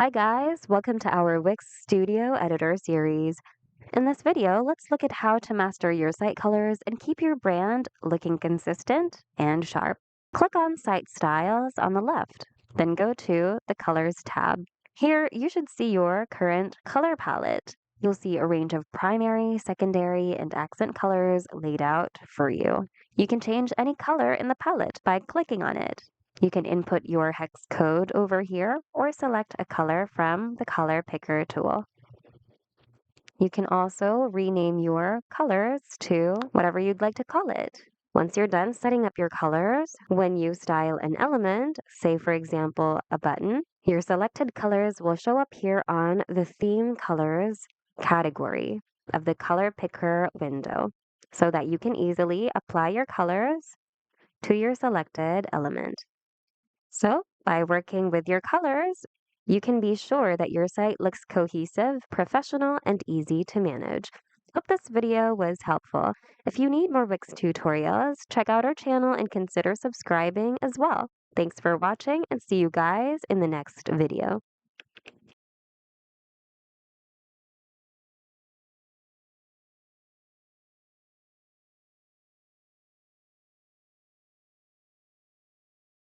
Hi guys, welcome to our Wix Studio Editor series. In this video, let's look at how to master your site colors and keep your brand looking consistent and sharp. Click on Site Styles on the left, then go to the Colors tab. Here, you should see your current color palette. You'll see a range of primary, secondary, and accent colors laid out for you. You can change any color in the palette by clicking on it. You can input your hex code over here or select a color from the color picker tool. You can also rename your colors to whatever you'd like to call it. Once you're done setting up your colors, when you style an element, say for example a button, your selected colors will show up here on the Theme Colors category of the Color Picker window so that you can easily apply your colors to your selected element. So, by working with your colors, you can be sure that your site looks cohesive, professional, and easy to manage. Hope this video was helpful. If you need more Wix tutorials, check out our channel and consider subscribing as well. Thanks for watching and see you guys in the next video.